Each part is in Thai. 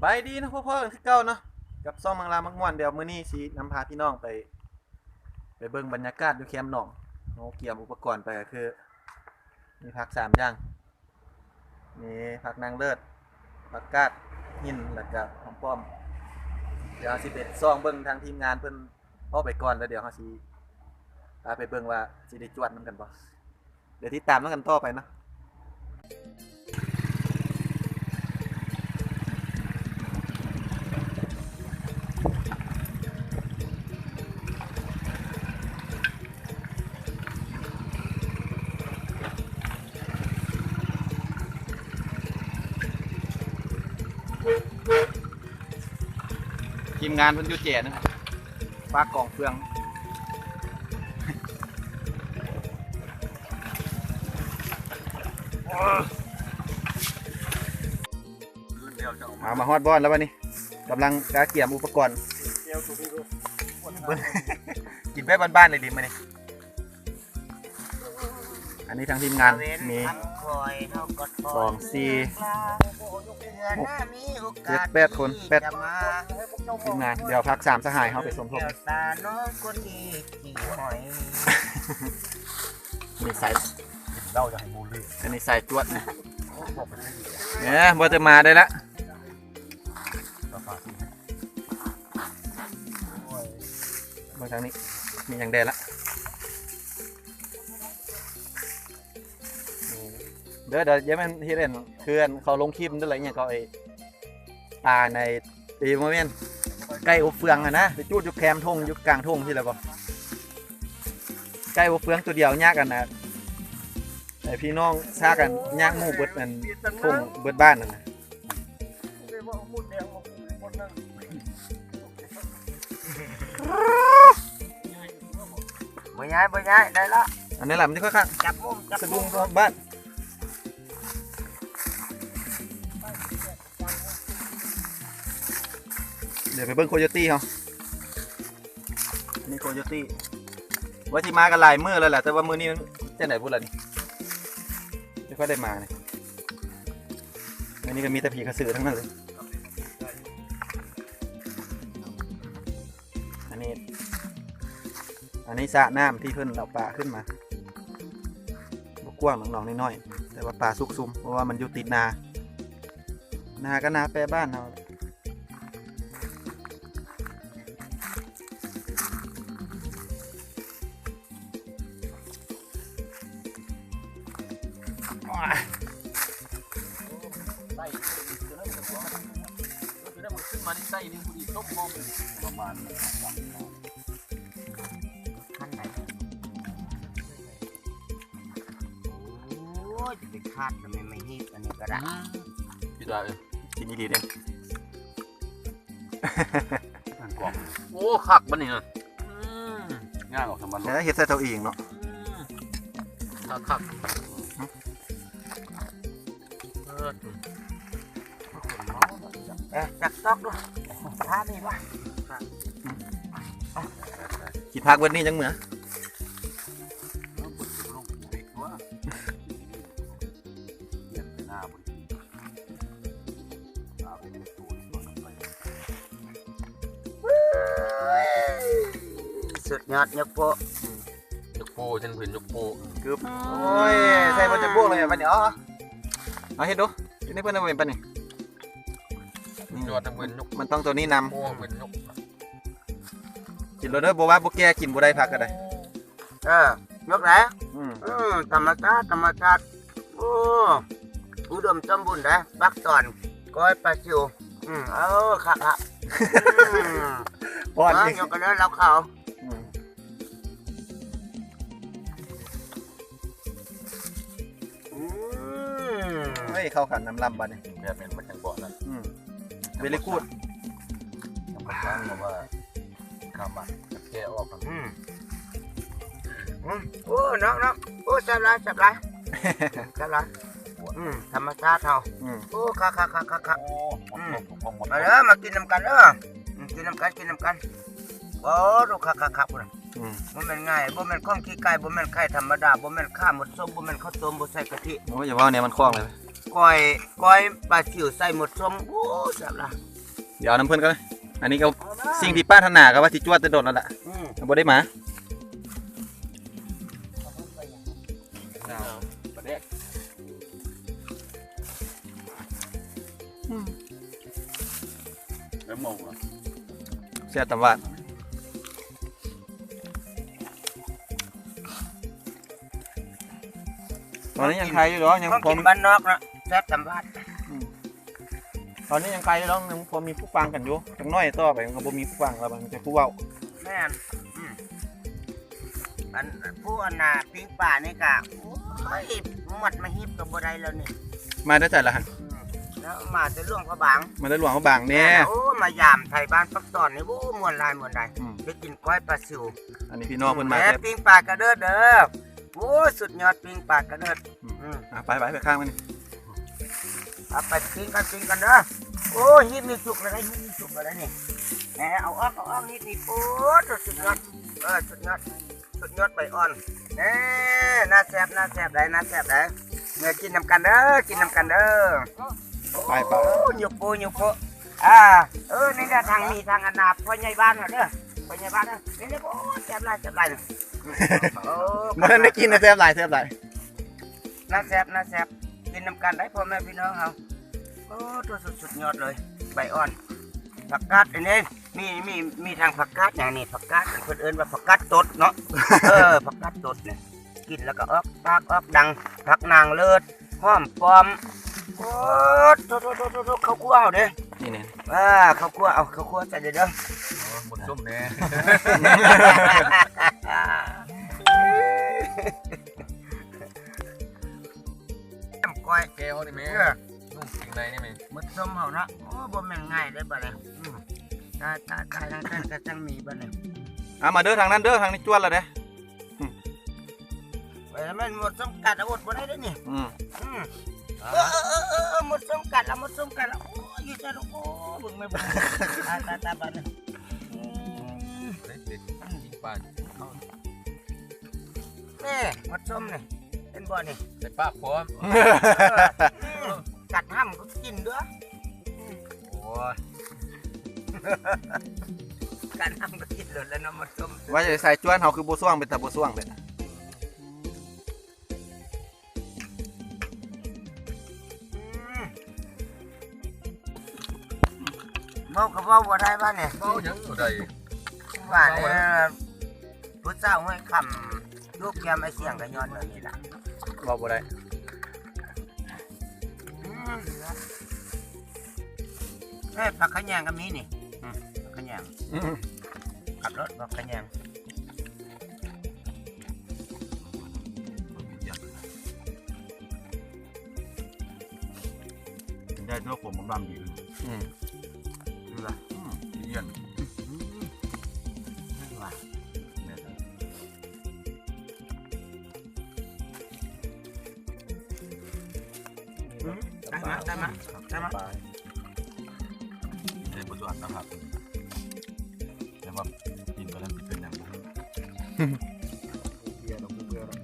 บายดีนะพ่อๆที่เก่าเนาะกับซ่องมังลามักม่วนเดี๋ยวมื้อนี้สินำพาพี่น้องไปเบิ่งบรรยากาศอยู่แคมป์หนองเฮาเตรียมอุปกรณ์ไปก็คือมีผัก3อย่างมีผักนางเลิศผักกาดหินแล้วก็หอมป้อมเดี๋ยวสิไปซ่องเบิ่งทางทีมงานเพิ่นเอาไปก่อนแล้วเดี๋ยวเฮาสิพาไปเบิ่งว่าสิได้จวดนำกันบ่เดี๋ยวติดตามกันต่อไปเนาะทีมงานเพิ่นอยู่เจ๋นะครับปากกองเฟืองมาฮอดบอนแล้ววันนี้กำลังกาเกี่ยมอุปกรณ์กินไปบ้านๆเลยดิมาเนี่ยอันนี้ทางทีมงานมี2 4 6 7 8 คน8ทีมงานเดี๋ยวพัก3สหายเขาไปสมทบนี่ใส่เราจะให้มูลี่อันนี้ใส่จวดนะเนี่ยบอจะมาได้ละบางทางนี้มีอย่างแดงละเดี๋ยวมันที่เล่นคือเขาลงคลิปด้วยอะไรเนี่ยเขาไอ้ในตีโมเมนต์ใกล้อบเฟืองนะไปจูดยุคแคมทงยุคกลางทงที่ไรบ่ใกล้อบเฟืองตัวเดียวยากกันนะไอพี่น้องซากันยากหมู่เบิดมันทงเบิดบ้านนั่นนะบ่ย้ายได้ละอันนี้แหละมันที่ค่อยข้างจับมุมสะดุ้งบ้านเดี๋ยวไปเบิ้งโคโยตี้เขานี่โคโยตี้ว่าที่มากันหลายมื้อแล้วแหละแต่ว่ามื้อนี้จะไหนพูดอะไรนี่ไม่ค่อยได้มาเนี่ยอันนี้ก็มีแต่ผีกระสือทั้งนั้นเลยอันนี้สระน้ำที่เพิ่นเอาปลาขึ้นมาบกกว้างหนองๆน้อยๆแต่ว่าปลาซุกซุมเพราะว่ามันอยู่ติดนาก็นาแปรบ้านเรามาในไส้นี่คุณอีกต้มมองประมาณขั้นไหนโอ้ยจะไปคาดมันไม่ฮีบอันนี้ก็ได้พี่ดากินดีๆเด้กรอบโอ้ขักบ้านนี่นะง่ายออกทำมันแล้วเห็ดใส่เตาเองเนาะขักจับซอกด้วยท่านี่วะกินพักวันนี้จังเหมือนสุดยอดยกโปฉันผืนยกโปกึบโอ้ยใส่บนจะโป้เลยปันเนี่ยเอาเห็ดดูนี่เพื่อนเอาเป็นปันนี่มันต้องตัวนี้นำกินรถเด้อบอกว่าบุกแกกินบุได้พักก็ได้ยกแล้วธรรมชาติโอ้อุดมสมบูรณ์นะปักตอนก้อยปลาซิวค่ะป้อนนี่ยกกันแล้วเราเขาเฮ้ยเข้าขันน้ำลำบัดนี่แบบเป็นมันจังบ่อแล้วเวลิกูดธรรมชาติเพราะว่าข้ามันแก้ออกโอ้น้องโอ้จับไรธรรมชาติเขาโอ้ค่ะมากินน้ำกันกินน้ำกันโอ้ดูค่ะบ่แม่นง่ายบ่แม่นข้องขี้ไก่บ่แม่นไข่ธรรมดาบ่แม่นข้าวหมดส้มบ่แม่นข้าวต้มบ่ใส่กะทิโอ้อย่าว่าเนี่ยมันคล้องเลยก้อยปลาซิวใส่หมดส้มโอ้แซ่บล่ะ เดี๋ยวเอาน้ำเพิ่นก็ได้อันนี้ก็สิ่งที่ป้าถนาก็ว่าสิจวดแต่โดดแล้วล่ะ อืม บ่ได้มา ประเด็กแล้วมองอ่ะ เสียตำว่าตอนนี้ยังใครอยู่หรอยัง ของ พอ กินบ้านนอกนะแซ่บตำบ้าน ตอนนี้ยังใครอยู่หรอยังพอมีผู้ฟังกันอยู่จังน้อยต่อไปมันก็บ่มีผู้ฟังแล้วมันจะผู้เว้า แม่นอันผู้อันน่ะปิ้งป่านี่กะโอ้ยหมดมาฮิบกับบ่ได้แล้วนี่ มาได้ใจละฮะ แล้วมาจะล่วงพระบาง มาได้หลวงเขาบางแน่ โอ้มายามไทยบ้านปักตอนนี่โอ้ม่วนหลายม่วนใด อืม ได้กินก้อยปลาซิว อันนี้พี่น้องเพิ่นมา แม่ แต่ ปิ้งปลากระเดิดเด้อโอ้สุดยอดปิ้งปลากระเดิด ไปไปข้างมันนี่ เอาไปปิ้งกันเด้อโอ้ฮิบนี่สุกแล้วฮิบนี่สุกแล้วนี่แหมเอาออกฮิบนี่โอ้สุดยอดสุดยอดใบอ่อนแหมน่าแซ่บได้น่าแซ่บได้เมื่อกินนำกันเด้อ ไป โอ้ยกโปนี่เด้อทางนี้ทางอนาบพ่อใหญ่บ้านเด้อพ่อใหญ่บ้านเด้อนี่โอ้แซ่บหลายโอ้ มันได้กินนะแซ่บหลาย น่าแซ่บกินนำกันได้พ่อแม่พี่น้องเฮาโอ้ตัวสุดยอดเลยใบอ่อนผักกาดอันนี้มีทางผักกาดอย่างนี้ผักกาดเพิ่นเอิ้นว่าผักกาดตดเนาะผักกาดตดเนี่ยกินแล้วก็ออกปากออกดังผักนางเลิศหอมปอมโอ้โตข้าวคั่วเอาเด้ นี่เนี่ย ข้าวคั่วเอาข้าวคั่วใส่เด้อ หมดส้มแน่ น้ำก้อย แก้วนี่แม่นุ่มจริงในนี่แม่ หมดส้มเฮานะโอ้บ่แม่นง่ายเด้อบัดนี้ตายก็จังมีบัดนี้ มาเด้อทางนั้นเด้อทางนี้จวนแล้วเด้ ไปมันหมดส้มกัดอาวุธบ่ได้เด้อนี่ หมดส้มกัดแล้วโอ้ยอยู่ใจลูกโอ้บึงไม่บึงตายบัดนี้ เด็กยิงปลา นี่หมดส้มนี่เป็นบ่นี่ ใส่ปากพร้อม กัดห้ำก็กินด้วย โอ้ย กัดห้ำก็กินเลยแล้วน้ำหมดส้ม ว่าจะใส่จวนเฮาคือบ่ซ่วงเป็นตาบ่ซ่วงเลย เมากับเมาบ่ได้บ้านเนี่ย เมาหยังอยู่ใด ว่าเนี่ยผู้เจ้าให้คำลูกแกมไอเสียงกันย้อนแบบนี้ล่ะ บ่บ่ได้ ผักขะแยงก็มีนี่ผักขะแยงขับรถผักขะแยง ได้เท่าผมมันดำดี ดูละ เยี่ยน ดูละได้ไหม ในบทสวดนะครับแต่ว่ากินไปแล้วเป็นอย่างเบียร์เราเบื่อแล้ว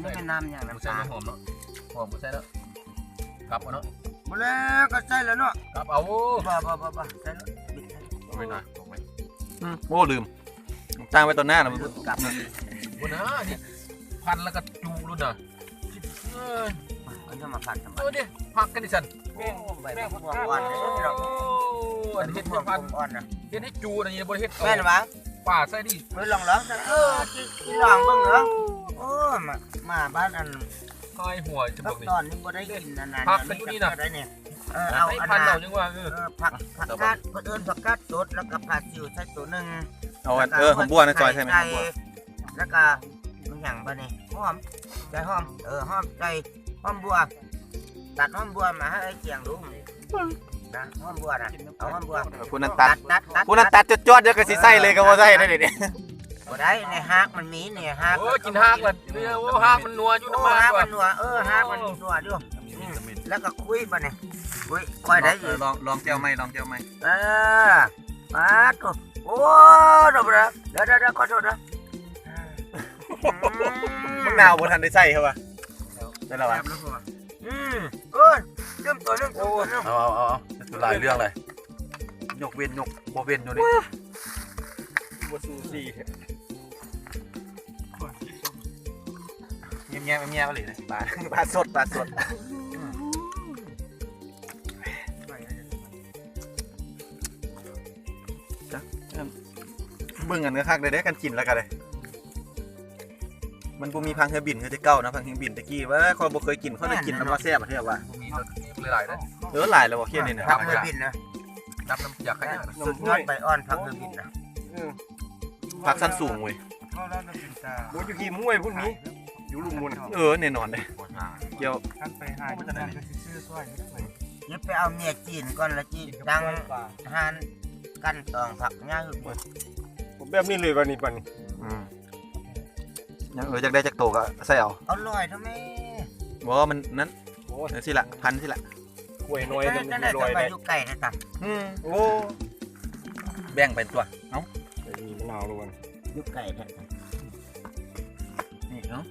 นี่เป็นน้ำอย่าง ไม่ น้ำ ใช่ ตาล หอมเนาะหอมไม่ใช่แล้วกลับเอาเนาะ หมดแล้วก็ใส่แล้วเนาะ กลับเอา บ้าใส่แล้ว ไม่หน่อยตรงไหม โอ้ลืมตั้งไว้ตอนหน้าแล้ว กลับมา บนนะนี่พันแล้วก็จูรุ่นน่ะ มันจะมาผัดทำไม ดิพักกันดิฉัน ใบมะม่วงอ่อนเลยพี่น้อง อันเห็ด มะม่วง พัน อ่อนนะ เห็ดให้จูนะนี่บริเห็ด แม่นวะ ป่าใส่ดิ เฮ้ยลองกินลองเบิ่งเหรอโอ้มาบ้านอัน คอยหัวจะบ ตั อก กนี่ ตอนนี้บ่ได้กินนาน ผักกันอยู่นี่น่ะ ได้เนี่ยเอา ให้ อัน พันเรา น่ะ จังว่า ผักกาดเพิ่นผักกาดสดแล้วก็ผักซิวใส่ตัวนึง เอาหอมบัวในซอยใช่ไหมหอมบัว แล้วก็มันหยังบ่นี่หอมใจหอมหอมใจหอมบัวตัดหอมบัวมาให้ไอ้เกียงดูนะหอมบัวน่ะเอาหอมบัว ผู้นั้นตัด ตัด ผู้นั้นตัดจอดๆเดี๋ยวก็สิใส่เลยก็บ่ใส่ได้เด้ บ่ได้ในฮากมันมีเนี่ยฮาก โอ้กินฮากเลยโอ้ฮากมันนัวอยู่ โอ้ น้ำมัน ฮาก ว่ะ มันนัวฮากมันนัวอยู่แล้วก็คุยบ่นี่คุยค่อยได้อยู่ ลองแก้วไหมลองแก้วไหม มาตัวโอ้ดอกระเดี๋ยวขอโทษนะ มึงนาวบ่ทันได้ใส่ครับว่าได้แล้ววะ เออเริ่มตัวเริ่มตัวเริ่ม เอาจะหลายเรื่องเลย ยกเว้นยกบ่เว้นอยู่นี่ บ่สู้ซี่ เงียบๆเลยปลาปลาสดจ้ะเบิ่งกันคักๆได้กันกินแล้วกันเลยมันบ่มีพังเครื่องบินคือแต่เก่านะพังเครื่องบินตะกี้ว่าข้อยบ่เคยกินข้อยได้กินแล้วว่าแซ่บอะเทียบว่า มีหลายๆเด้อ หลายแล้วบ่เคียนี่นะ ผักมือบินนะ น้ำอยากให้ สุดยอดใบอ่อนผักมือบินนะ ผักสั้นสูงเว้ย โอ้ยอยู่ที่มุ้ยพวกนี้อยู่ลุงมุน แน่นอนเลยเกี่ยว ท่านไปหาที่นั่นก็ซื้อสร้อย เดี๋ยวไปเอาเมียจีนก่อนละจีนดังหานกันตองผักย่างอยู่ ผมแบบนี้เลยวันนี้ปัน ยังอยากได้จักโตก็ใส่เอา อร่อยทำไม บ่มันนั้นโอ้สิละพันสิละ กล้วยน้อย นั่ จะ น มี น่ะ รอย จะไป ได้ อยู่ไก่นะจ๊ะ โอ้ แบ่งเป็นตัวเอ้า มีมะนาวด้วย อยู่ไก่แท้ นี่เนาะ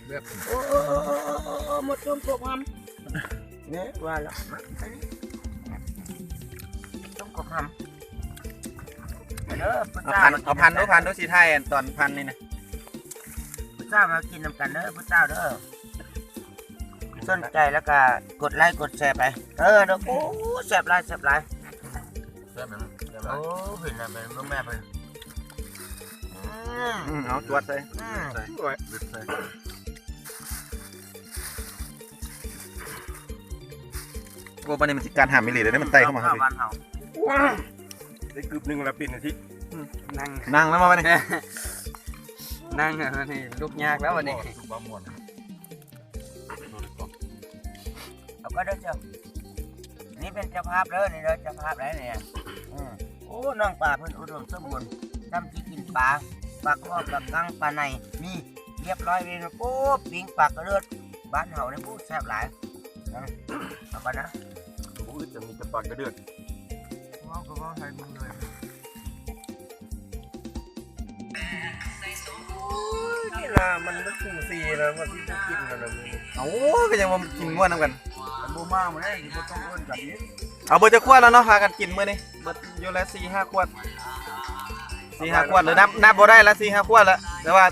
แบบ โอ้หมดต้มปกมันเนี่ยว่าแล้วต้มกบทำเด้อพุทธ เอาพันดูสิไทยตอนพันนี่นะ พุทธมากินน้ำกันเด้อพุทธเด้อสนใจแล้วก็กดไลค์กดแชร์ไปเด้อโอ้แซ่บหลาย แบบนั้นแบบ โอ้เห็นแล้วเป็นลูกแม่เป็น เอาจวดใส่ ใส่ โอ้ปานนี้มันสิการหามมิลลิเลยมันไต่เข้ามาครับ บ้านเฮา ได้กึบหนึ่งละปิ่นอาทิตย์ นั่งแล้วมาวันนี้ นั่งวันนี้ลูกยากแล้ววันนี้ ทุกบ้านม่วน เอาก็ได้เจ้านี่เป็นเจ้าภาพเด้อนี่เด้อเจ้าภาพไหนเนี่ยโอ้น้องปลาเพิ่นอุดมสมบูรณ์ทำที่กินปลาครอบปลากังปลาในนี่เรียบร้อยเลยนะปุ๊บปิ้งปลากระเลือดบ้านเฮาเนี่ยปุ๊บแซ่บหลายเอาไปนะ โอ้ยจะมีแต่ปากกระเดือด ว้าวก็ว้าวใส่มือเลย นี่ล่ะมันไม่สู้ซี่นะว่าที่จะกินกันนะมึง เอาก็ยังมากินม้วนนำกัน โบมาหมดเลยบ่ต้องเอิ้นกันนี้ เอาเบิดจะขวดแล้วเนาะพากันกินมื้อนี้เบิดอยู่แล้ว4-5 ขวด 4-5 ขวดหรือนับบ่ได้แล้ว4-5 ขวดแล้วแต่ว่า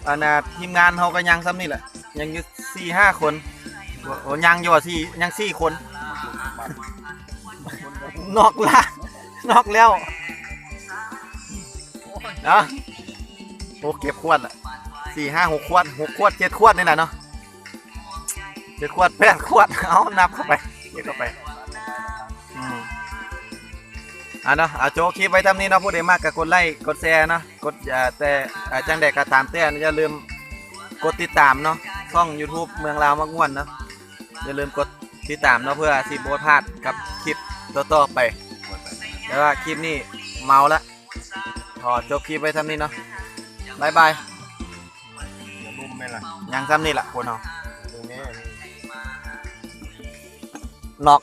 อันน่ะทีมงานเฮาก็ยังซ้ำนี่แหละยังอยู่4-5 คนโอ้ยังอยู่4ยัง4 คนนอกละนอกแล้วเนาะโอ้เก็บขวดอ่ะ4-5-6 ขวด6 ขวด7 ขวดนี่แหละเนาะ7 ขวด8 ขวดเอานับเข้าไปเก็บเข้าไปเนาะเอาโจคลิปไว้ทำนี้เนาะผู้ใดมากก็กดไลค์กดแชร์เนาะกดแต่จังใดก็ตามแต่อย่าลืมกดติดตามเนาะช่อง YouTube เมืองลาวมักม่วนเนาะอย่าลืมกดติดตามเนาะเพื่อสิบ่พลาดกับคลิปต่อๆไปแต่ว่าคลิปนี้เมาละขอจบคลิปไว้ทำนี้เนาะบ๊ายบาย อย่าลุ่มไหมล่ะ ยังทำนี่ล่ะคนเฮา ตรงนี้ นอก